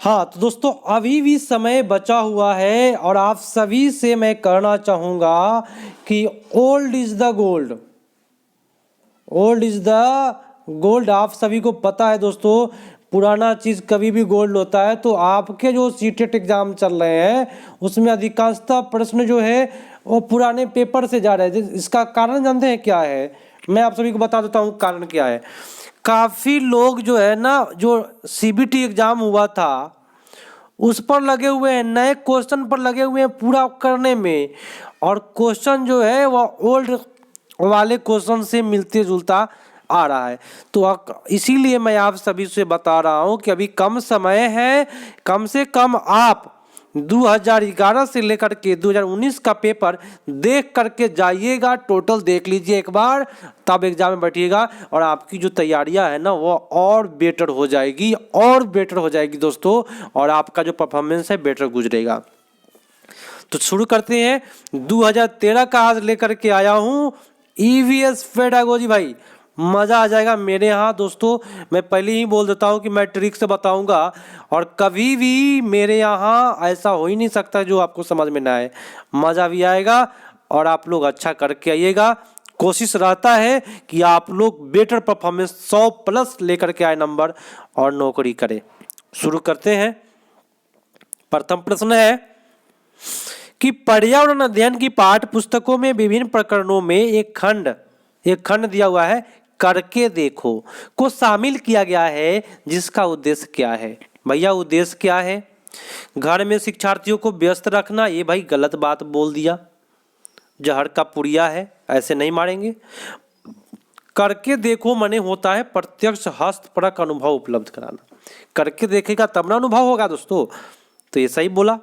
हाँ तो दोस्तों अभी भी समय बचा हुआ है और आप सभी से मैं कहना चाहूँगा कि old is the gold. Old is the gold आप सभी को पता है दोस्तों, पुराना चीज़ कभी भी गोल्ड होता है। तो आपके जो सीटेट एग्जाम चल रहे हैं उसमें अधिकांशतः प्रश्न जो है वो पुराने पेपर से जा रहे हैं। इसका कारण जानते हैं क्या है? मैं आप सभी को बता देता हूँ कारण क्या है। काफ़ी लोग जो है ना, जो सीबीटी एग्जाम हुआ था उस पर लगे हुए हैं, नए क्वेश्चन पर लगे हुए हैं पूरा करने में, और क्वेश्चन जो है वह ओल्ड वाले क्वेश्चन से मिलते जुलता आ रहा है। तो इसीलिए मैं आप सभी से बता रहा हूं कि अभी कम समय है, कम से कम आप 2011 से लेकर के 2019 का पेपर देख करके जाइएगा, टोटल देख लीजिए एक बार, तब एग्जाम में बैठिएगा और आपकी जो तैयारियां है ना वो और बेटर हो जाएगी, और बेटर हो जाएगी दोस्तों, और आपका जो परफॉर्मेंस है बेटर गुजरेगा। तो शुरू करते हैं। 2013 का आज लेकर के आया हूँ ईवीएस पेडागोजी। भाई मज़ा आ जाएगा मेरे यहाँ दोस्तों। मैं पहले ही बोल देता हूँ कि मैं ट्रिक से बताऊँगा और कभी भी मेरे यहाँ ऐसा हो ही नहीं सकता जो आपको समझ में ना आए। मज़ा भी आएगा और आप लोग अच्छा करके आइएगा। कोशिश रहता है कि आप लोग बेटर परफॉर्मेंस 100+ लेकर के आए नंबर और नौकरी करें। शुरू करते हैं। प्रथम प्रश्न है कि पर्यावरण अध्ययन की पाठ्य पुस्तकों में विभिन्न प्रकरणों में एक खंड दिया हुआ है, करके देखो, को शामिल किया गया है, जिसका उद्देश्य क्या है? भैया उद्देश्य क्या है? घर में शिक्षार्थियों को व्यस्त रखना। ये भाई गलत बात बोल दिया, जहर का पुड़िया है, ऐसे नहीं मारेंगे। करके देखो माने होता है प्रत्यक्ष हस्तपरक अनुभव उपलब्ध कराना। करके देखेगा तब ना अनुभव होगा दोस्तों। तो ये सही बोला।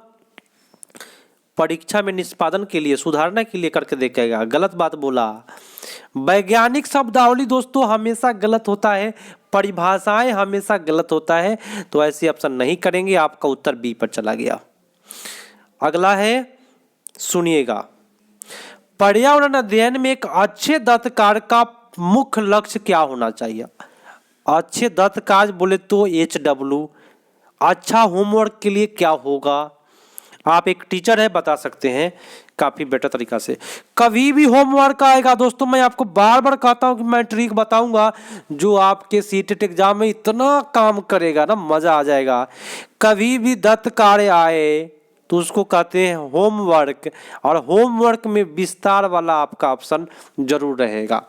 परीक्षा में निष्पादन के लिए, सुधारने के लिए करके देखेगा, गलत बात बोला। वैज्ञानिक शब्दावली दोस्तों हमेशा गलत होता है, परिभाषाएं हमेशा गलत होता है, तो ऐसे ऑप्शन नहीं करेंगे। आपका उत्तर बी पर चला गया। अगला है, सुनिएगा। पर्यावरण अध्ययन में एक अच्छे दत्तकार का मुख्य लक्ष्य क्या होना चाहिए? अच्छे दत्तकार बोले तो HW। अच्छा होमवर्क के लिए क्या होगा? आप एक टीचर है, बता सकते हैं काफी बेटर तरीका से। कभी भी होमवर्क आएगा दोस्तों, मैं आपको बार बार कहता हूं कि मैं ट्रिक बताऊंगा जो आपके सीटेट एग्जाम में इतना काम करेगा ना, मजा आ जाएगा। कभी भी दत्त कार्य आए तो उसको कहते हैं होमवर्क, और होमवर्क में विस्तार वाला आपका ऑप्शन जरूर रहेगा।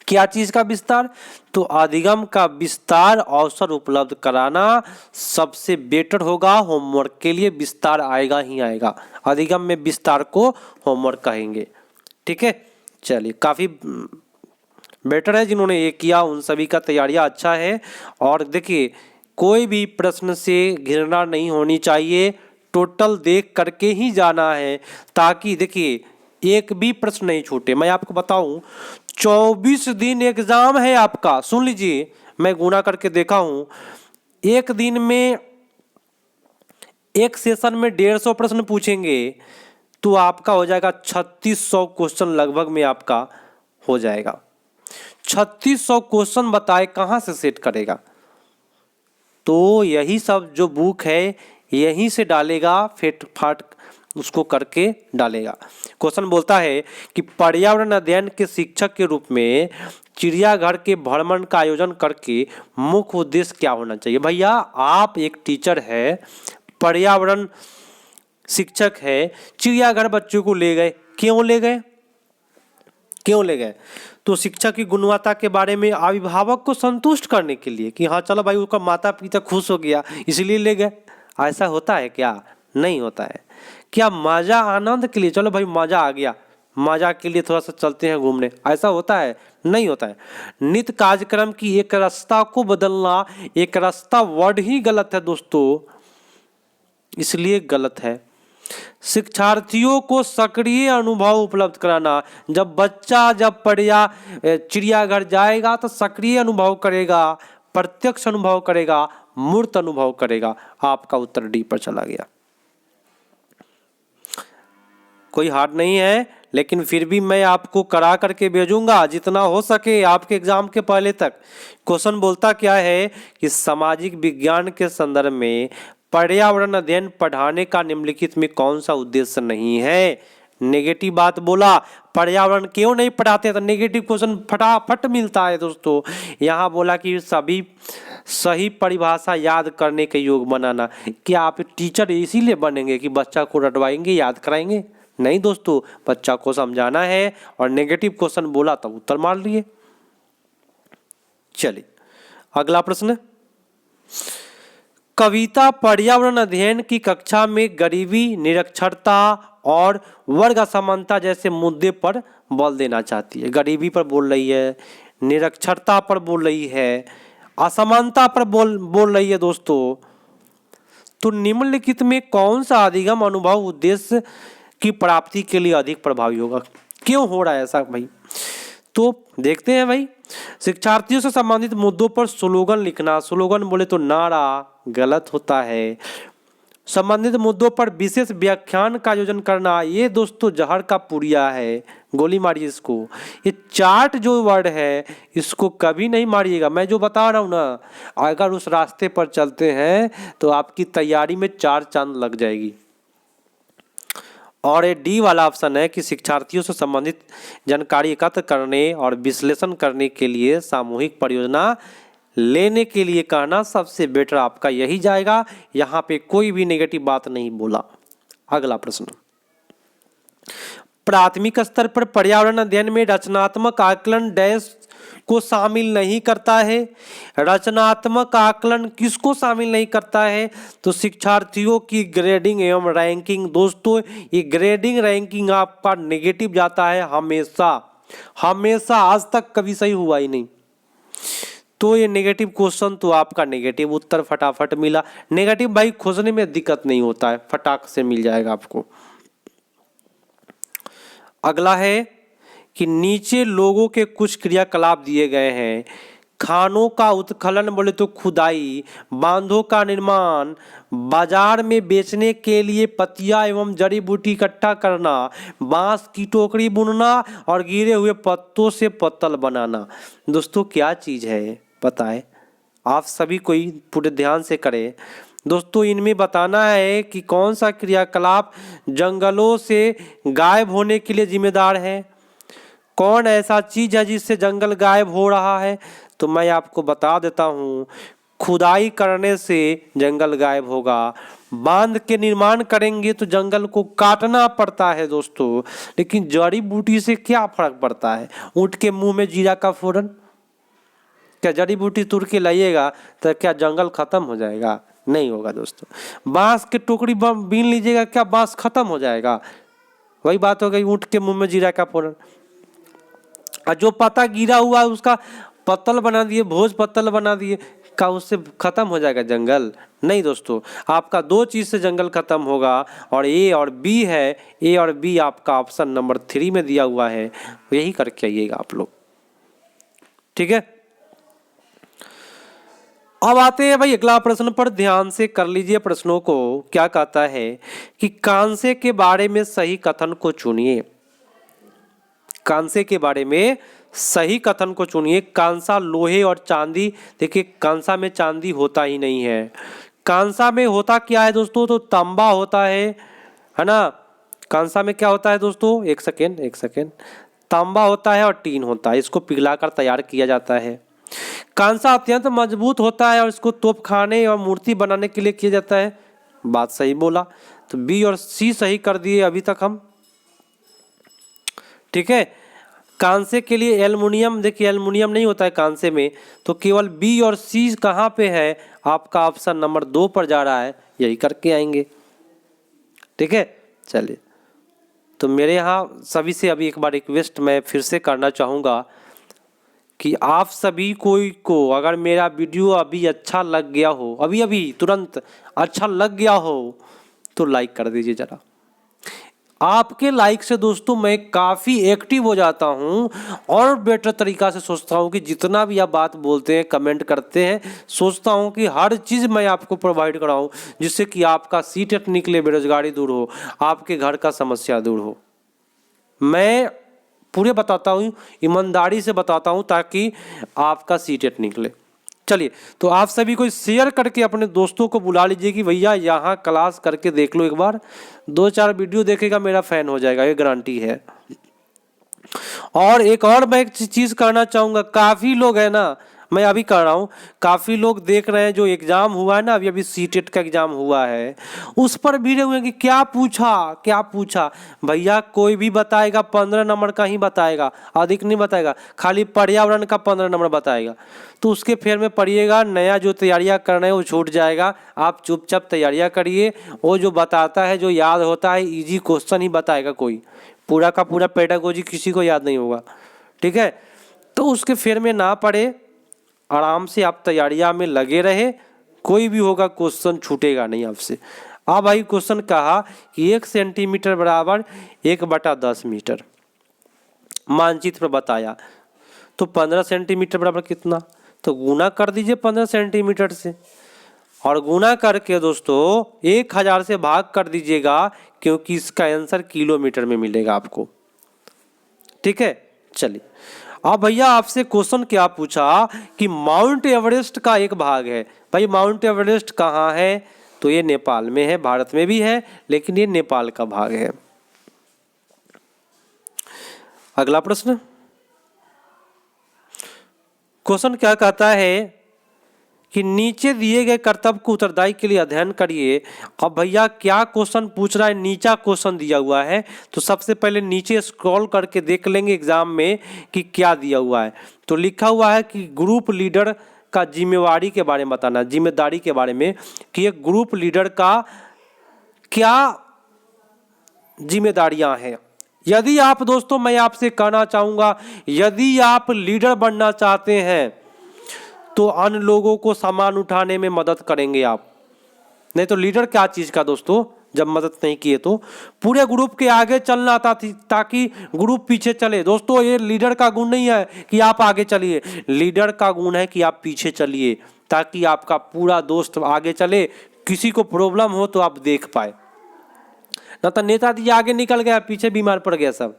क्या चीज का विस्तार? तो अधिगम का विस्तार अवसर उपलब्ध कराना सबसे बेटर होगा। होमवर्क के लिए विस्तार आएगा ही आएगा, अधिगम में विस्तार को होमवर्क कहेंगे। ठीक है, चलिए काफी बेटर है। जिन्होंने ये किया उन सभी का तैयारियां अच्छा है। और देखिए कोई भी प्रश्न से घृणा नहीं होनी चाहिए, टोटल देख करके ही जाना है, ताकि देखिए एक भी प्रश्न नहीं छूटे। मैं आपको बताऊं 24 दिन एग्जाम है आपका। सुन लीजिए, मैं गुना करके देखा हूं, एक दिन में एक सेशन में 150 प्रश्न पूछेंगे तो आपका हो जाएगा 3600 क्वेश्चन लगभग में आपका हो जाएगा। 3600 क्वेश्चन बताए कहां से सेट करेगा? तो यही सब जो बुक है यहीं से डालेगा, फेट फाट उसको करके डालेगा। क्वेश्चन बोलता है कि पर्यावरण अध्ययन के शिक्षक के रूप में चिड़ियाघर के भ्रमण का आयोजन करके मुख्य उद्देश्य क्या होना चाहिए? भैया आप एक टीचर है, पर्यावरण शिक्षक है, चिड़ियाघर बच्चों को ले गए, क्यों ले गए? क्यों ले गए? तो शिक्षा की गुणवत्ता के बारे में अभिभावक को संतुष्ट करने के लिए कि हाँ चलो भाई उसका माता पिता खुश हो गया इसलिए ले गए। ऐसा होता है क्या? नहीं होता है। क्या मजा आनंद के लिए, चलो भाई मजा आ गया, मजा के लिए थोड़ा सा चलते हैं घूमने, ऐसा होता है? नहीं होता है। नित्य कार्यक्रम की एक रास्ता को बदलना, एक रास्ता वर्ड ही गलत है दोस्तों, इसलिए गलत है। शिक्षार्थियों को सक्रिय अनुभव उपलब्ध कराना। जब बच्चा चिड़ियाघर जाएगा तो सक्रिय अनुभव करेगा, प्रत्यक्ष अनुभव करेगा, मूर्त अनुभव करेगा। आपका उत्तर डी पर चला गया। कोई हार्ड नहीं है, लेकिन फिर भी मैं आपको करा करके भेजूंगा जितना हो सके आपके एग्जाम के पहले तक। क्वेश्चन बोलता क्या है कि सामाजिक विज्ञान के संदर्भ में पर्यावरण अध्ययन पढ़ाने का निम्नलिखित में कौन सा उद्देश्य नहीं है। नेगेटिव बात बोला, पर्यावरण क्यों नहीं पढ़ाते, तो नेगेटिव क्वेश्चन फटाफट मिलता है दोस्तों। यहाँ बोला कि सभी सही परिभाषा याद करने के योग बनाना। क्या आप टीचर इसीलिए बनेंगे कि बच्चा को रटवाएंगे, याद कराएंगे? नहीं दोस्तों, बच्चा को समझाना है। और नेगेटिव क्वेश्चन बोला तब उत्तर मार लिए। चलिए अगला प्रश्न। कविता पर्यावरण अध्ययन की कक्षा में गरीबी, निरक्षरता और वर्ग असमानता जैसे मुद्दे पर बल देना चाहती है। गरीबी पर बोल रही है, निरक्षरता पर बोल रही है, असमानता पर बोल रही है दोस्तों। तो निम्नलिखित में कौन सा अधिगम अनुभव उद्देश्य की प्राप्ति के लिए अधिक प्रभावी होगा? क्यों हो रहा है ऐसा भाई? तो देखते हैं भाई। शिक्षार्थियों से संबंधित मुद्दों पर स्लोगन लिखना। स्लोगन बोले तो नारा, गलत होता है। संबंधित मुद्दों पर विशेष व्याख्यान का आयोजन करना, ये दोस्तों जहर का पुड़िया है, गोली मारिए इसको। ये चार्ट जो वर्ड है इसको कभी नहीं मारिएगा। मैं जो बता रहा हूँ ना, अगर उस रास्ते पर चलते हैं तो आपकी तैयारी में 4 चांद लग जाएगी। और ये डी वाला ऑप्शन है कि शिक्षार्थियों से संबंधित जानकारी एकत्र करने और विश्लेषण करने के लिए सामूहिक परियोजना लेने के लिए कहना सबसे बेटर आपका यही जाएगा। यहाँ पे कोई भी नेगेटिव बात नहीं बोला। अगला प्रश्न। प्राथमिक स्तर पर पर्यावरण अध्ययन में रचनात्मक आकलन डैश को शामिल नहीं करता है। रचनात्मक आकलन किसको शामिल नहीं करता है? तो शिक्षार्थियों की ग्रेडिंग एवं रैंकिंग। दोस्तों ये ग्रेडिंग रैंकिंग आपका नेगेटिव जाता है हमेशा हमेशा, आज तक कभी सही हुआ ही नहीं। तो ये नेगेटिव क्वेश्चन तो आपका नेगेटिव उत्तर फटाफट मिला। नेगेटिव भाई खोजने में दिक्कत नहीं होता है, फटाक से मिल जाएगा आपको। अगला है कि नीचे लोगों के कुछ क्रियाकलाप दिए गए हैं। खानों का उत्खनन बोले तो खुदाई, बांधों का निर्माण, बाजार में बेचने के लिए पत्तियां एवं जड़ी बूटी इकट्ठा करना, बांस की टोकरी बुनना और गिरे हुए पत्तों से पत्तल बनाना। दोस्तों क्या चीज है पता है? आप सभी कोई पूरे ध्यान से करें दोस्तों। इनमें बताना है कि कौन सा क्रियाकलाप जंगलों से गायब होने के लिए जिम्मेदार है। कौन ऐसा चीज है जिससे जंगल गायब हो रहा है? तो मैं आपको बता देता हूँ, खुदाई करने से जंगल गायब होगा। बांध के निर्माण करेंगे तो जंगल को काटना पड़ता है दोस्तों। लेकिन जड़ी बूटी से क्या फर्क पड़ता है? ऊंट के मुंह में जीरा का फोड़न, क्या जड़ी बूटी तोड़ के लाइएगा तो क्या जंगल खत्म हो जाएगा? नहीं होगा दोस्तों। बांस के टोकरी बीन लीजिएगा, क्या बांस खत्म हो जाएगा? वही बात हो गई, ऊंट के मुंह में जीरा का फोड़न। और जो पत्ता गिरा हुआ है उसका पत्तल बना दिए, भोज पत्तल बना दिए, का उससे खत्म हो जाएगा जंगल? नहीं दोस्तों, आपका 2 चीज से जंगल खत्म होगा और ए और बी है। ए और बी आपका ऑप्शन नंबर 3 में दिया हुआ है, यही करके आइएगा आप लोग। ठीक है, अब आते हैं भाई अगला प्रश्न पर। ध्यान से कर लीजिए प्रश्नों को। क्या कहता है कि कांसे के बारे में सही कथन को चुनिए। कांसे के बारे में सही कथन को चुनिए। कांसा, लोहे और चांदी। देखिए कांसा में चांदी होता ही नहीं है। कांसा में होता क्या है दोस्तों? तो तांबा होता है ना। कांसा में क्या होता है दोस्तों? एक सेकेंड। तांबा होता है और टीन होता है, इसको पिघलाकर तैयार किया जाता है। कांसा अत्यंत मजबूत होता है और इसको तोप खाने और मूर्ति बनाने के लिए किया जाता है। बात सही बोला। तो बी और सी सही कर दिए अभी तक हम। ठीक है, कांसे के लिए एल्युमिनियम, देखिए एल्युमिनियम नहीं होता है कांसे में, तो केवल बी और सी कहाँ पे है? आपका ऑप्शन नंबर 2 पर जा रहा है, यही करके आएंगे। ठीक है, चलिए। तो मेरे यहाँ सभी से अभी एक बार रिक्वेस्ट मैं फिर से करना चाहूँगा कि आप सभी को अगर मेरा वीडियो अभी अच्छा लग गया हो, अभी तुरंत अच्छा लग गया हो, तो लाइक कर दीजिए जरा। आपके लाइक से दोस्तों मैं काफ़ी एक्टिव हो जाता हूं और बेटर तरीका से सोचता हूं कि जितना भी आप बात बोलते हैं, कमेंट करते हैं, सोचता हूं कि हर चीज़ मैं आपको प्रोवाइड कराऊं जिससे कि आपका सीटेट निकले, बेरोजगारी दूर हो, आपके घर का समस्या दूर हो। मैं पूरे बताता हूँ, ईमानदारी से बताता हूँ ताकि आपका सीटेट निकले। चलिए, तो आप सभी को शेयर करके अपने दोस्तों को बुला लीजिए कि भैया यहाँ क्लास करके देख लो एक बार, 2-4 वीडियो देखेगा मेरा फैन हो जाएगा, ये गारंटी है। और एक और मैं एक चीज़ करना चाहूँगा, काफ़ी लोग है ना, मैं अभी कर रहा हूँ, काफ़ी लोग देख रहे हैं जो एग्ज़ाम हुआ है ना, अभी अभी सीटेट का एग्ज़ाम हुआ है, उस पर भिड़े हुए हैं कि क्या पूछा। भैया कोई भी बताएगा 15 नंबर का ही बताएगा, अधिक नहीं बताएगा, खाली पर्यावरण का 15 नंबर बताएगा। तो उसके फेर में पढ़िएगा, नया जो तैयारियाँ करना है वो छूट जाएगा। आप चुपचाप तैयारियाँ करिए, वो जो बताता है, जो याद होता है, ईजी क्वेश्चन ही बताएगा कोई, पूरा का पूरा पेडागोजी किसी को याद नहीं होगा, ठीक है। तो उसके फेर में ना पढ़े, आराम से आप तैयारियां में लगे रहे, कोई भी होगा क्वेश्चन छूटेगा नहीं आपसे। अब भाई क्वेश्चन कहा कि 1 सेंटीमीटर बराबर 1/10 मीटर, मानचित्र पर बताया, तो 15 सेंटीमीटर बराबर कितना, तो गुना कर दीजिए 15 सेंटीमीटर से, और गुना करके दोस्तों 1000 से भाग कर दीजिएगा, क्योंकि इसका आंसर किलोमीटर में मिलेगा आपको, ठीक है। चलिए, अब भैया आपसे क्वेश्चन क्या पूछा कि माउंट एवरेस्ट का एक भाग है। भाई माउंट एवरेस्ट कहाँ है, तो ये नेपाल में है, भारत में भी है, लेकिन ये नेपाल का भाग है। अगला प्रश्न, क्वेश्चन क्या कहता है कि नीचे दिए गए कर्तव्य को उत्तरदायी के लिए अध्ययन करिए। अब भैया क्या क्वेश्चन पूछ रहा है, नीचा क्वेश्चन दिया हुआ है, तो सबसे पहले नीचे स्क्रॉल करके देख लेंगे एग्जाम में कि क्या दिया हुआ है। तो लिखा हुआ है कि ग्रुप लीडर का जिम्मेवारी के बारे में बताना, जिम्मेदारी के बारे में, कि एक ग्रुप लीडर का क्या जिम्मेदारियां हैं। यदि आप दोस्तों, मैं आपसे कहना चाहूंगा, यदि आप लीडर बनना चाहते हैं तो अन्य लोगों को सामान उठाने में मदद करेंगे आप, नहीं तो लीडर क्या चीज़ का दोस्तों, जब मदद नहीं किए तो पूरे ग्रुप के आगे चलना था ताकि ग्रुप पीछे चले। दोस्तों ये लीडर का गुण नहीं है कि आप आगे चलिए, लीडर का गुण है कि आप पीछे चलिए, ताकि आपका पूरा दोस्त आगे चले, किसी को प्रॉब्लम हो तो आप देख पाए। ना तो नेताजी आगे निकल गया, पीछे बीमार पड़ गया सब,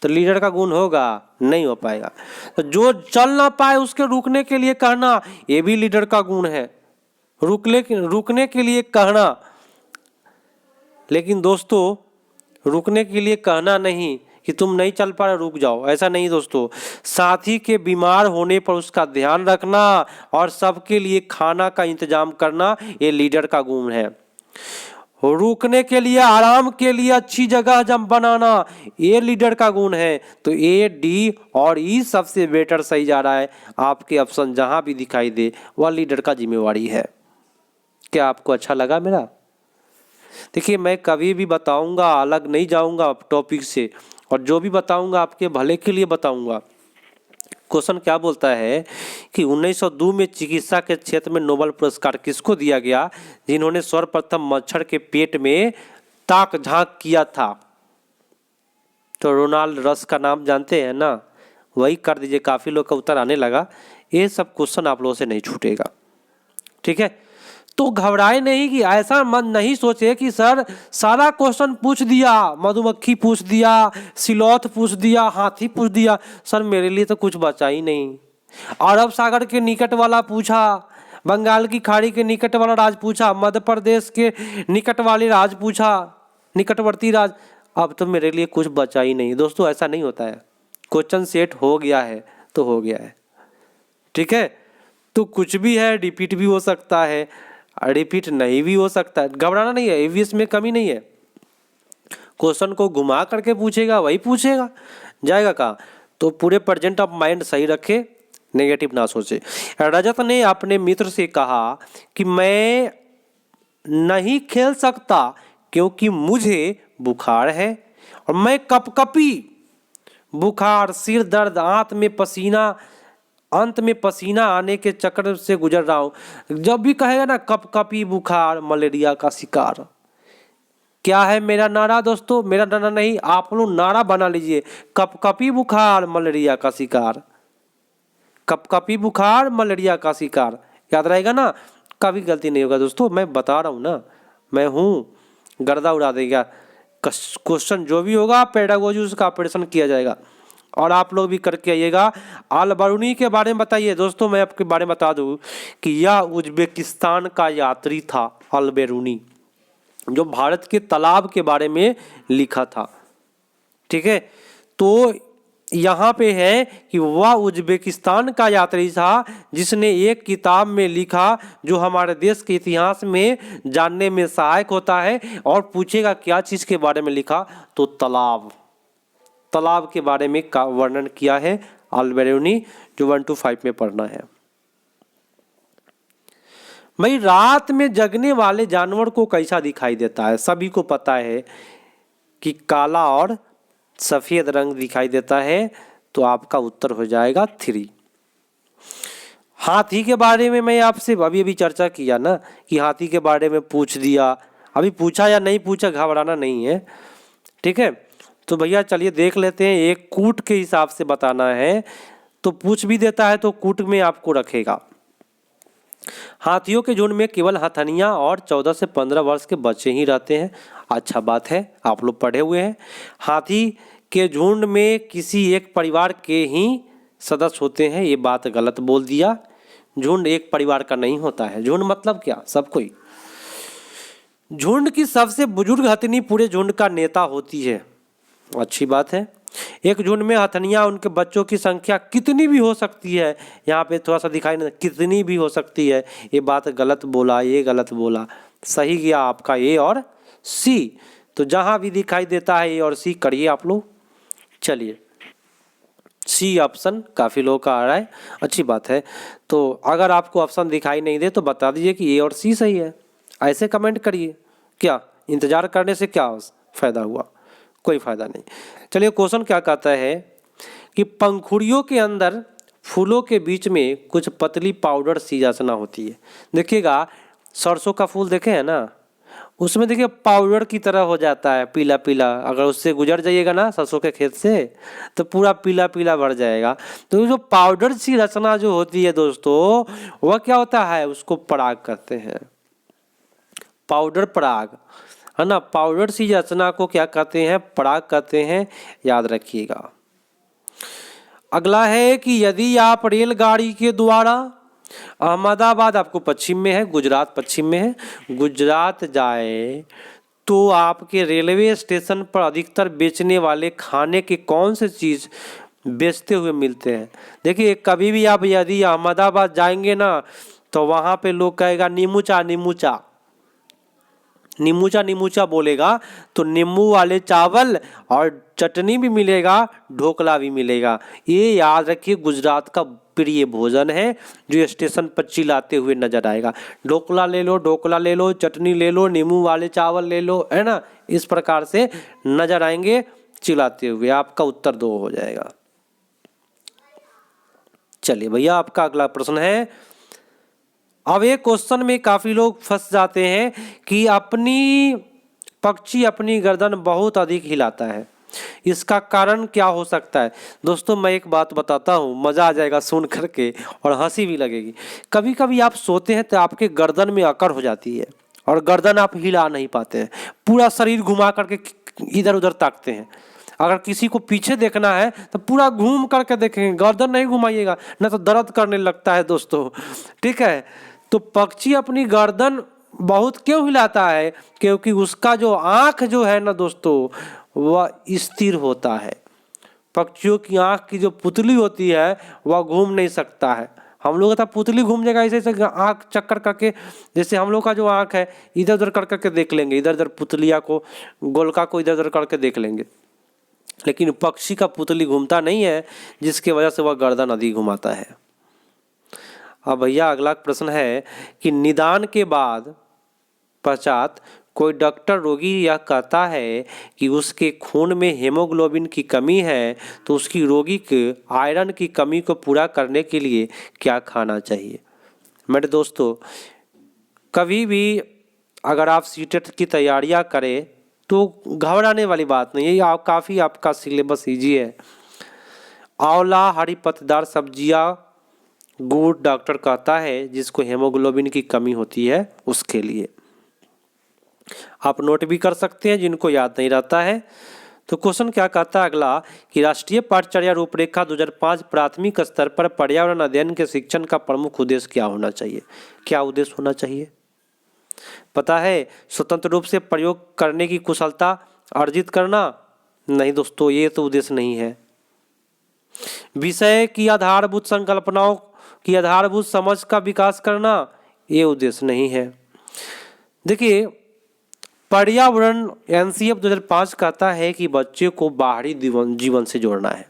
तो लीडर का गुण होगा, नहीं हो पाएगा। तो जो चल ना पाए उसके रुकने के लिए कहना, ये भी लीडर का गुण है, रुकने के लिए कहना। लेकिन दोस्तों रुकने के लिए कहना नहीं कि तुम नहीं चल पा रहे रुक जाओ, ऐसा नहीं दोस्तों। साथी के बीमार होने पर उसका ध्यान रखना और सबके लिए खाना का इंतजाम करना, ये लीडर का गुण है। रुकने के लिए, आराम के लिए अच्छी जगह जब बनाना, ये लीडर का गुण है। तो ए, डी और ई सबसे बेटर सही जा रहा है, आपके ऑप्शन जहां भी दिखाई दे वह लीडर का जिम्मेवारी है। क्या आपको अच्छा लगा मेरा? देखिए मैं कभी भी बताऊंगा अलग नहीं जाऊंगा टॉपिक से, और जो भी बताऊंगा आपके भले के लिए बताऊंगा। क्वेश्चन क्या बोलता है कि 1902 में चिकित्सा के क्षेत्र में नोबेल पुरस्कार किसको दिया गया, जिन्होंने सर्वप्रथम मच्छर के पेट में ताक झांक किया था। तो रोनाल्ड रस का नाम जानते हैं ना, वही कर दीजिए, काफी लोग का उत्तर आने लगा। ये सब क्वेश्चन आप लोगों से नहीं छूटेगा, ठीक है। तो घबराए नहीं कि ऐसा मन नहीं सोचे कि सर सारा क्वेश्चन पूछ दिया, मधुमक्खी पूछ दिया, सिलौथ पूछ दिया, हाथी पूछ दिया, सर मेरे लिए तो कुछ बचा ही नहीं। अरब सागर के निकट वाला पूछा, बंगाल की खाड़ी के निकट वाला राज पूछा, मध्य प्रदेश के निकट वाले राज पूछा, निकटवर्ती राज, अब तो मेरे लिए कुछ बचा ही नहीं। दोस्तों ऐसा नहीं होता है, क्वेश्चन सेट हो गया है तो हो गया है, ठीक है। तो कुछ भी है, रिपीट भी हो सकता है, रिपीट नहीं भी हो सकता है, घबराना नहीं है, ईवीएस में कमी नहीं है। क्वेश्चन को घुमा करके पूछेगा वही पूछेगा, जाएगा कहाँ। तो पूरे प्रेजेंट ऑफ माइंड सही रखे, नेगेटिव ना सोचे। रजत ने अपने मित्र से कहा कि मैं नहीं खेल सकता क्योंकि मुझे बुखार है और मैं कपकपी, बुखार, सिर दर्द, अंत में पसीना आने के चक्कर से गुजर रहा हूं। जब भी कहेगा ना कपकपी, बुखार, मलेरिया का शिकार। क्या है मेरा नारा दोस्तों? मेरा नारा नहीं, आप लोग नारा बना लीजिए, कपकपी बुखार, मलेरिया का शिकार, कपकपी बुखार, मलेरिया का शिकार। याद रहेगा ना, कभी गलती नहीं होगा दोस्तों, मैं बता रहा हूँ ना, मैं हूँ, गर्दा उड़ा देगा, क्वेश्चन जो भी होगा पेडागोजी उसका ऑपरेशन किया जाएगा और आप लोग भी करके आइएगा। अल-बरूनी के बारे में बताइए दोस्तों। मैं आपके बारे में बता दूं कि यह उज्बेकिस्तान का यात्री था अल-बरूनी, जो भारत के तालाब के बारे में लिखा था। ठीक है, तो यहाँ पे है कि वह उज्बेकिस्तान का यात्री था जिसने एक किताब में लिखा जो हमारे देश के इतिहास में जानने में सहायक होता है। और पूछेगा क्या चीज़ के बारे में लिखा, तो तालाब के बारे में का वर्णन किया है अल-बरूनी, जो 1 to 5 में पढ़ना है। भाई रात में जगने वाले जानवर को कैसा दिखाई देता है? सभी को पता है कि काला और सफेद रंग दिखाई देता है, तो आपका उत्तर हो जाएगा 3। हाथी के बारे में मैं आपसे अभी चर्चा किया ना कि हाथी के बारे में पूछ दिया, अभी पूछा या नहीं पूछा घबराना नहीं है। ठीक है, तो भैया चलिए देख लेते हैं। एक कूट के हिसाब से बताना है, तो पूछ भी देता है तो कूट में आपको रखेगा। हाथियों के झुंड में केवल हथनियां और 14 से 15 वर्ष के बच्चे ही रहते हैं। अच्छा बात है, आप लोग पढ़े हुए हैं। हाथी के झुंड में किसी एक परिवार के ही सदस्य होते हैं, ये बात गलत बोल दिया। झुंड एक परिवार का नहीं होता है। झुंड मतलब क्या? सब कोई। झुंड की सबसे बुजुर्ग हथनी पूरे झुंड का नेता होती है। अच्छी बात है। एक झुंड में हथनियां उनके बच्चों की संख्या कितनी भी हो सकती है, यहाँ पे थोड़ा सा दिखाई नहीं, कितनी भी हो सकती है, ये बात गलत बोला, ये गलत बोला। सही गया आपका ए और सी। तो जहां भी दिखाई देता है ए और सी करिए आप लोग। चलिए सी ऑप्शन काफ़ी लोगों का आ रहा है, अच्छी बात है। तो अगर आपको ऑप्शन दिखाई नहीं दे तो बता दीजिए कि ए और सी सही है, ऐसे कमेंट करिए। क्या इंतजार करने से क्या फ़ायदा हुआ? कोई फ़ायदा नहीं। चलिए क्वेश्चन क्या कहता है कि पंखुड़ियों के अंदर फूलों के बीच में कुछ पतली पाउडर सी रचना होती है। देखिएगा सरसों का फूल देखे हैं ना, उसमें देखिए पाउडर की तरह हो जाता है पीला पीला। अगर उससे गुजर जाइएगा ना सरसों के खेत से तो पूरा पीला पीला भर जाएगा। तो जो पाउडर सी रचना जो होती है दोस्तों, वह क्या होता है, उसको पराग कहते हैं। पाउडर पराग है ना, पाउडर सी रचना को क्या कहते हैं, पराग कहते हैं, याद रखिएगा। अगला है कि यदि आप रेलगाड़ी के द्वारा अहमदाबाद आपको पश्चिम में है, गुजरात पश्चिम में है, गुजरात जाए तो आपके रेलवे स्टेशन पर अधिकतर बेचने वाले खाने के कौन से चीज़ बेचते हुए मिलते हैं? देखिए कभी भी आप यदि अहमदाबाद जाएंगे ना तो वहाँ पे लोग कहेगा नीमूचा नीमूचा, नीमूचा नीमूचा बोलेगा तो नींबू वाले चावल और चटनी भी मिलेगा, ढोकला भी मिलेगा। ये याद रखिए गुजरात का प्रिय भोजन है जो स्टेशन पर चिल्लाते हुए नजर आएगा। ढोकला ले लो, ढोकला ले लो, चटनी ले लो, नींबू वाले चावल ले लो, है ना, इस प्रकार से नजर आएंगे चिल्लाते हुए। आपका उत्तर 2 हो जाएगा। चलिए भैया आपका अगला प्रश्न है। अब एक क्वेश्चन में काफी लोग फंस जाते हैं कि पक्षी अपनी गर्दन बहुत अधिक हिलाता है, इसका कारण क्या हो सकता है? दोस्तों मैं एक बात बताता हूँ, मजा आ जाएगा सुन करके और हंसी भी लगेगी। कभी कभी आप सोते हैं तो आपके गर्दन में अकड़ हो जाती है और गर्दन आप हिला नहीं पाते हैं, पूरा शरीर घुमा करके इधर उधर ताकते हैं। अगर किसी को पीछे देखना है तो पूरा घूम करके देखेंगे, गर्दन नहीं घुमाइएगा ना तो दर्द करने लगता है दोस्तों। ठीक है, तो पक्षी अपनी गर्दन बहुत क्यों हिलाता है? क्योंकि उसका जो आँख जो है ना दोस्तों वह स्थिर होता है। पक्षियों की आँख की जो पुतली होती है वह घूम नहीं सकता है। हम लोग का पुतली घूम जाएगा ऐसे ऐसे आँख चक्कर करके, जैसे हम लोग का जो आँख है इधर उधर कर करके देख लेंगे, इधर उधर पुतलिया को गोलका को इधर उधर करके देख लेंगे, लेकिन पक्षी का पुतली घूमता नहीं है, जिसकी वजह से वह गर्दन अधिक घुमाता है। अब भैया अगला प्रश्न है कि निदान के बाद पश्चात कोई डॉक्टर रोगी यह कहता है कि उसके खून में हेमोग्लोबिन की कमी है, तो उसकी रोगी के आयरन की कमी को पूरा करने के लिए क्या खाना चाहिए? मेरे दोस्तों कभी भी अगर आप सीटेट की तैयारियां करें तो घबराने वाली बात नहीं है, ये काफ़ी आपका सिलेबस ईजी है। आंवला, हरी पत्तेदार सब्जियां, गुड़ डॉक्टर कहता है जिसको हेमोग्लोबिन की कमी होती है उसके लिए। आप नोट भी कर सकते हैं जिनको याद नहीं रहता है। तो क्वेश्चन क्या कहता है अगला कि राष्ट्रीय पाठचर्या रूपरेखा 2005 प्राथमिक स्तर पर पर्यावरण अध्ययन के शिक्षण का प्रमुख उद्देश्य क्या होना चाहिए? क्या उद्देश्य होना चाहिए पता है? स्वतंत्र रूप से प्रयोग करने की कुशलता अर्जित करना? नहीं दोस्तों, ये तो उद्देश्य नहीं है। विषय की आधारभूत संकल्पनाओं की आधारभूत समझ का विकास करना? ये उद्देश्य नहीं है। देखिए, पर्यावरण एनसीएफ 2005 कहता है कि बच्चे को बाहरी जीवन से जोड़ना है।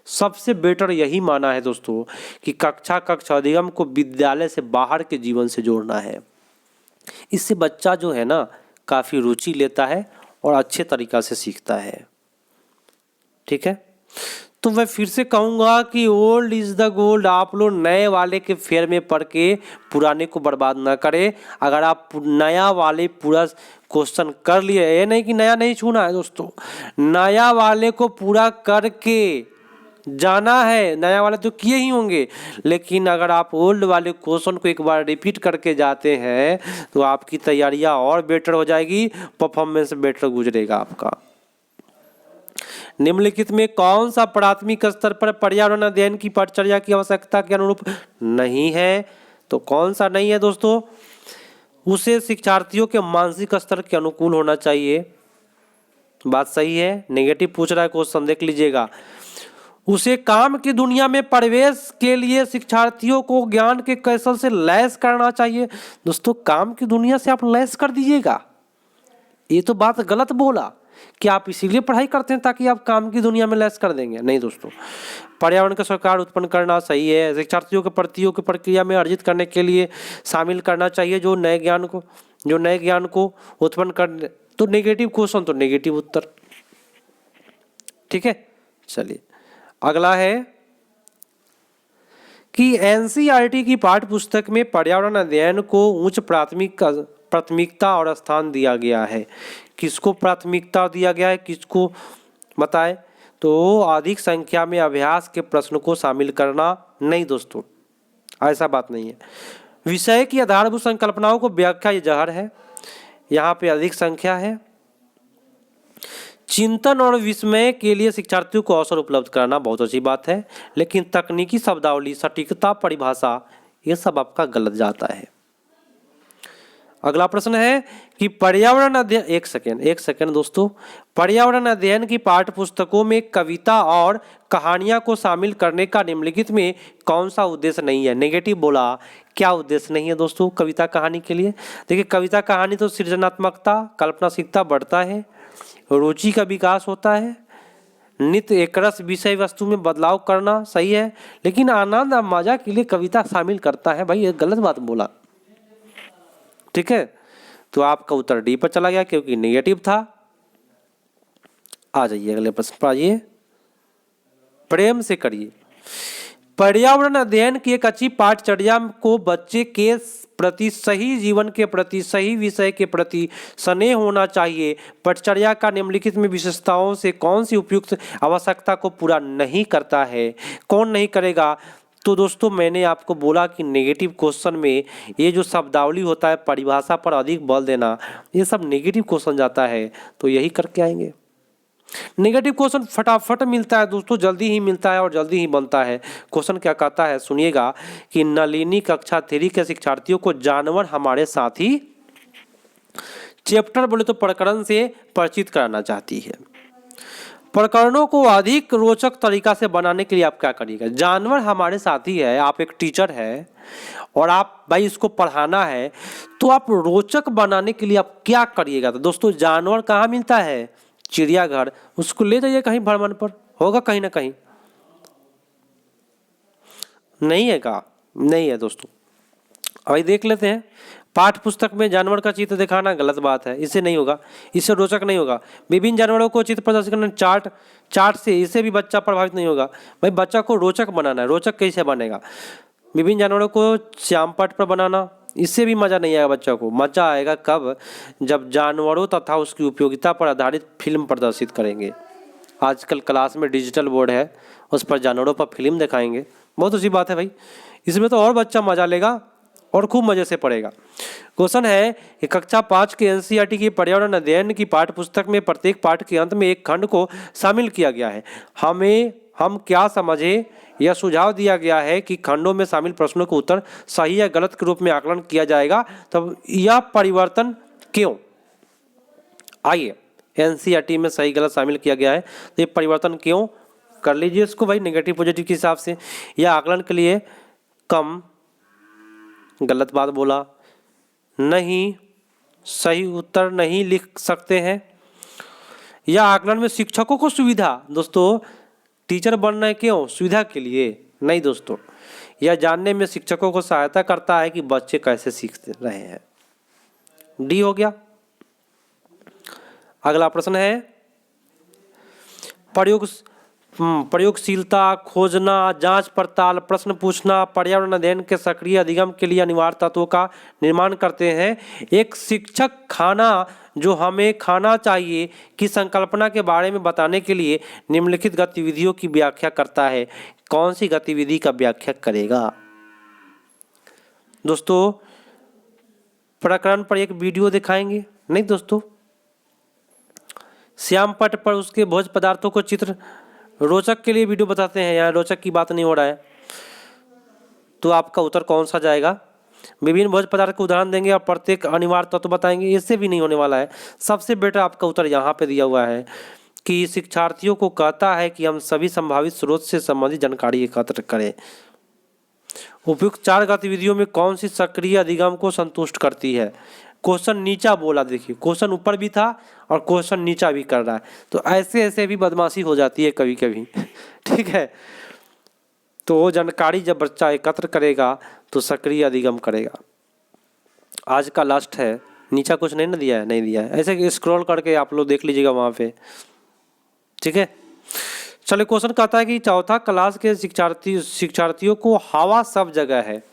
सबसे बेटर यही माना है दोस्तों कि कक्षा अधिगम को विद्यालय से बाहर के जीवन से जोड़ना है। इससे बच्चा जो है ना काफ़ी रुचि लेता है और अच्छे तरीक़ा से सीखता है। ठीक है, तो मैं फिर से कहूँगा कि ओल्ड इज़ द गोल्ड। आप लोग नए वाले के फेर में पढ़ के पुराने को बर्बाद ना करें। अगर आप नया वाले पूरा क्वेश्चन कर लिए, ये नहीं कि नया नहीं छूना है दोस्तों, नया वाले को पूरा करके जाना है। नया वाले तो किए ही होंगे, लेकिन अगर आप ओल्ड वाले क्वेश्चन को एक बार रिपीट करके जाते हैं तो आपकी तैयारियां और बेटर हो जाएगी, परफॉर्मेंस बेटर गुजरेगा आपका। निम्नलिखित में कौन सा प्राथमिक स्तर पर पर्यावरण अध्ययन की पाठचर्या की आवश्यकता के अनुरूप नहीं है? तो कौन सा नहीं है दोस्तों? उसे शिक्षार्थियों के मानसिक स्तर के अनुकूल होना चाहिए। बात सही है। नेगेटिव पूछ रहा है क्वेश्चन, देख लीजिएगा। उसे काम की दुनिया में प्रवेश के लिए शिक्षार्थियों को ज्ञान के कौशल से लैस करना चाहिए। दोस्तों, काम की दुनिया से आप लैस कर दीजिएगा, ये तो बात गलत बोला कि आप इसीलिए पढ़ाई करते हैं ताकि आप काम की दुनिया में लैस कर देंगे। नहीं दोस्तों, पर्यावरण का सरकार उत्पन्न करना सही है। शिक्षार्थियों के प्रतियों की प्रक्रिया में अर्जित करने के लिए शामिल करना चाहिए जो नए ज्ञान को उत्पन्न कर। तो नेगेटिव क्वेश्चन तो नेगेटिव उत्तर। ठीक है, चलिए अगला है कि एनसीईआरटी की पाठ्य पुस्तक में पर्यावरण अध्ययन को उच्च प्राथमिकता और स्थान दिया गया है। किसको प्राथमिकता दिया गया है, किसको बताए? तो अधिक संख्या में अभ्यास के प्रश्न को शामिल करना? नहीं दोस्तों, ऐसा बात नहीं है। विषय की आधारभूत संकल्पनाओं को व्याख्या ये जहर है, यहाँ पे अधिक संख्या है। चिंतन और विस्मय के लिए शिक्षार्थियों को अवसर उपलब्ध कराना बहुत अच्छी बात है, लेकिन तकनीकी शब्दावली, सटीकता, परिभाषा, ये सब आपका गलत जाता है। अगला प्रश्न है कि पर्यावरण अध्ययन, एक सेकेंड दोस्तों, पर्यावरण अध्ययन की पाठ्य पुस्तकों में कविता और कहानियां को शामिल करने का निम्नलिखित में कौन सा उद्देश्य नहीं है? नेगेटिव बोला। क्या उद्देश्य नहीं है दोस्तों कविता कहानी के लिए? देखिए, कविता कहानी तो सृजनात्मकता, कल्पनाशीलता बढ़ता है, रुचि का विकास होता है, नित्य एकरस विषय वस्तु में बदलाव करना सही है, लेकिन आनंद और मजा के लिए कविता शामिल करता है। भाई ये गलत बात बोला। ठीक है, तो आपका उत्तर डी पर चला गया क्योंकि नेगेटिव था। आ जाइए अगले प्रश्न पर, आइए प्रेम से करिए। पर्यावरण अध्ययन की एक अच्छी पाठचर्या को बच्चे के प्रति, सही जीवन के प्रति, सही विषय के प्रति स्नेह होना चाहिए। पाठचर्या का निम्नलिखित में विशेषताओं से कौन सी उपयुक्त आवश्यकता को पूरा नहीं करता है? कौन नहीं करेगा? तो दोस्तों, मैंने आपको बोला कि नेगेटिव क्वेश्चन में ये जो शब्दावली होता है, परिभाषा पर अधिक बल देना, ये सब नेगेटिव क्वेश्चन जाता है, तो यही करके आएंगे। नेगेटिव क्वेश्चन फटाफट मिलता है दोस्तों, जल्दी ही मिलता है और जल्दी ही बनता है। क्वेश्चन क्या कहता है सुनिएगा कि नलिनी कक्षा 3 के शिक्षार्थियों को जानवर हमारे साथी चैप्टर बोले तो प्रकरण से परिचित कराना चाहती है। प्रकरणों को अधिक रोचक तरीका से बनाने के लिए आप क्या करिएगा? जानवर हमारे साथी है, आप एक टीचर है और आप भाई इसको पढ़ाना है, तो आप रोचक बनाने के लिए आप क्या करिएगा? तो दोस्तों, जानवर कहाँ मिलता है? चिड़ियाघर। उसको ले जाइए कहीं भ्रमण पर, होगा कहीं ना कहीं। नहीं है का? नहीं है दोस्तों। अभी देख लेते हैं। पाठ्य पुस्तक में जानवर का चित्र दिखाना गलत बात है, इससे नहीं होगा, इससे रोचक नहीं होगा। विभिन्न जानवरों को चित्र प्रदर्शित करना चार्ट से, इससे भी बच्चा प्रभावित नहीं होगा। भाई बच्चा को रोचक बनाना है, रोचक कैसे बनेगा? विभिन्न जानवरों को श्यामपट्ट पर बनाना, इससे भी मज़ा नहीं आएगा बच्चा को। मज़ा आएगा कब? जब जानवरों तथा उसकी उपयोगिता पर आधारित फिल्म प्रदर्शित करेंगे। आजकल क्लास में डिजिटल बोर्ड है, उस पर जानवरों पर फिल्म दिखाएंगे, बहुत अच्छी बात है भाई। इसमें तो और बच्चा मज़ा लेगा। और खूब मजे से पढ़ेगा। क्वेश्चन है कि कक्षा 5 के एनसीईआरटी की पर्यावरण अध्ययन की पाठ्य पुस्तक में प्रत्येक पाठ के अंत में एक खंड को शामिल किया गया है। हम क्या समझे, यह सुझाव दिया गया है कि खंडों में शामिल प्रश्नों को उत्तर सही या गलत के रूप में आकलन किया जाएगा। तब यह परिवर्तन क्यों? आइए, एनसीईआरटी में सही गलत शामिल किया गया है तो ये परिवर्तन क्यों? कर लीजिए इसको भाई नेगेटिव पॉजिटिव के हिसाब से। यह आकलन के लिए कम, गलत बात बोला, नहीं, सही उत्तर नहीं लिख सकते हैं। यह आकलन में शिक्षकों को सुविधा, दोस्तों टीचर बनना है क्यों? सुविधा के लिए नहीं दोस्तों, यह जानने में शिक्षकों को सहायता करता है कि बच्चे कैसे सीख रहे हैं। डी हो गया। अगला प्रश्न है प्रयोगशीलता, खोजना, जांच पड़ताल, प्रश्न पूछना पर्यावरण अध्ययन के सक्रिय अधिगम के लिए अनिवार्य तत्वों का निर्माण करते हैं। एक शिक्षक खाना जो हमें खाना चाहिए की संकल्पना के बारे में बताने के लिए निम्नलिखित गतिविधियों की व्याख्या करता है। कौन सी गतिविधि का व्याख्या करेगा? दोस्तों प्रकरण पर एक वीडियो दिखाएंगे, नहीं दोस्तों, श्याम पट पर उसके भोज्य पदार्थों को चित्र रोचक के लिए वीडियो बताते हैं। यहाँ रोचक की बात नहीं हो रहा है, तो आपका उत्तर कौन सा जाएगा? विभिन्न भोज्य पदार्थ के उदाहरण देंगे और प्रत्येक अनिवार्य तत्व बताएंगे। इससे भी नहीं होने वाला है। सबसे बेटर आपका उत्तर यहाँ पे दिया हुआ है कि शिक्षार्थियों को कहता है कि हम सभी संभावित स्रोत से संबंधित जानकारी एकत्र करें। उपयुक्त 4 गतिविधियों में कौन सी सक्रिय अधिगम को संतुष्ट करती है? क्वेश्चन नीचा बोला, देखिए क्वेश्चन ऊपर भी था और क्वेश्चन नीचा भी कर रहा है, तो ऐसे भी बदमाशी हो जाती है कभी कभी ठीक है। तो वो जानकारी जब बच्चा एकत्र करेगा तो सक्रिय अधिगम करेगा। आज का लास्ट है, नीचा कुछ नहीं ना दिया है, नहीं दिया है, ऐसे स्क्रॉल करके आप लोग देख लीजिएगा वहाँ पे, ठीक है। चलिए क्वेश्चन कहता है कि चौथा क्लास के शिक्षार्थियों को हवा सब जगह है।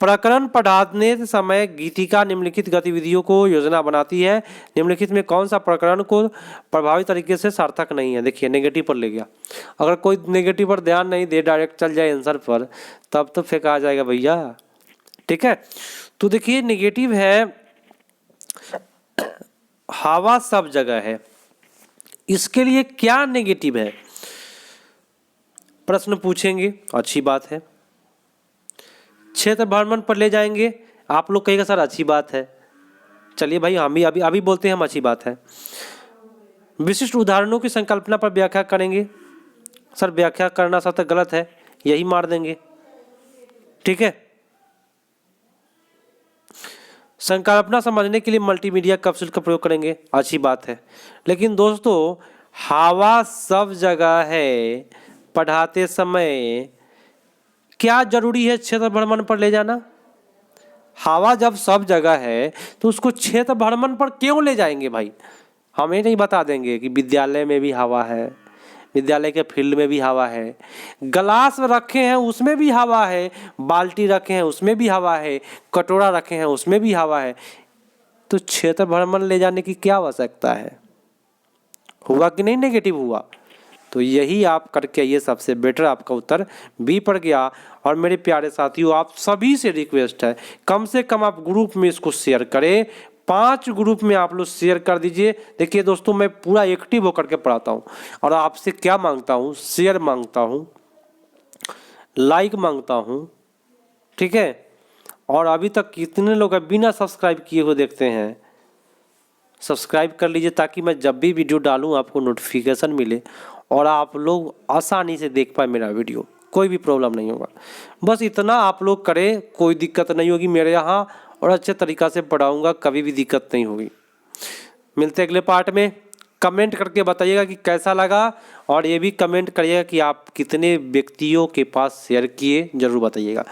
प्रकरण पढ़ाने समय गीतिका निम्नलिखित गतिविधियों को योजना बनाती है। निम्नलिखित में कौन सा प्रकरण को प्रभावी तरीके से सार्थक नहीं है? देखिए नेगेटिव पर ले गया। अगर कोई नेगेटिव पर ध्यान नहीं दे, डायरेक्ट चल जाए आंसर पर, तब तो फेंका जाएगा भैया, ठीक है। तो देखिए नेगेटिव है हवा सब जगह है। इसके लिए क्या नेगेटिव है? प्रश्न पूछेंगे, अच्छी बात है। क्षेत्र भ्रमण पर ले जाएंगे, आप लोग कहेगा सर अच्छी बात है। चलिए भाई हम भी अभी बोलते हैं हम अच्छी बात है। विशिष्ट उदाहरणों की संकल्पना पर व्याख्या करेंगे, सर व्याख्या करना सत्य गलत है, यही मार देंगे, ठीक है। संकल्पना समझने के लिए मल्टीमीडिया कैप्सूल का प्रयोग करेंगे, अच्छी बात है। लेकिन दोस्तों हवा सब जगह है पढ़ाते समय क्या जरूरी है क्षेत्र भ्रमण पर ले जाना? हवा जब सब जगह है तो उसको क्षेत्र भ्रमण पर क्यों ले जाएंगे भाई? हमें नहीं बता देंगे कि विद्यालय में भी हवा है, विद्यालय के फील्ड में भी हवा है, गिलास रखे हैं उसमें भी हवा है, बाल्टी रखे हैं उसमें भी हवा है, कटोरा रखे हैं उसमें भी हवा है, तो क्षेत्र भ्रमण ले जाने की क्या आवश्यकता है? हुआ कि नहीं नेगेटिव हुआ? तो यही आप करके ये सबसे बेटर आपका उत्तर बी पर गया। और मेरे प्यारे साथियों आप सभी से रिक्वेस्ट है कम से कम आप ग्रुप में इसको शेयर करें, 5 ग्रुप में आप लोग शेयर कर दीजिए। देखिए दोस्तों मैं पूरा एक्टिव होकर के पढ़ाता हूँ और आपसे क्या मांगता हूँ? शेयर मांगता हूँ, लाइक मांगता हूँ, ठीक है। और अभी तक कितने लोग बिना सब्सक्राइब किए हुए देखते हैं? सब्सक्राइब कर लीजिए ताकि मैं जब भी वीडियो डालूँ आपको नोटिफिकेशन मिले और आप लोग आसानी से देख पाए मेरा वीडियो, कोई भी प्रॉब्लम नहीं होगा। बस इतना आप लोग करें, कोई दिक्कत नहीं होगी मेरे यहाँ और अच्छे तरीक़ा से पढ़ाऊँगा, कभी भी दिक्कत नहीं होगी। मिलते अगले पार्ट में। कमेंट करके बताइएगा कि कैसा लगा और ये भी कमेंट करिएगा कि आप कितने व्यक्तियों के पास शेयर किए, ज़रूर बताइएगा।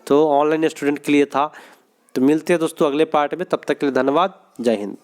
तो ऑनलाइन स्टूडेंट के लिए था। तो मिलते हैं दोस्तों अगले पार्ट में, तब तक के लिए धन्यवाद, जय हिंद।